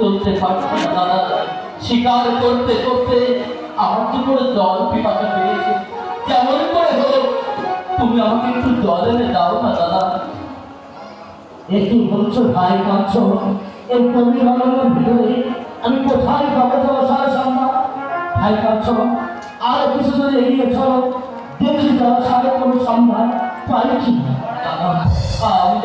চলতে পারছি না দাদা। শিকার করতে করতে আমার কি করে জল পিপাসা পেয়েছে। যেমন করে হোক তুমি আমাকে একটু জল এনে দাও না দাদা। একটু বলছো ভাই কাঁদছ, এই কবি বাংলার ভিতরে আমি কোথায় পাবো তোমার সারা সম্মান? ভাই কাঁদছ, আর কিছু যদি এগিয়ে চলো, দেখি তোমার সারা কোনো সম্মান পাই কি না।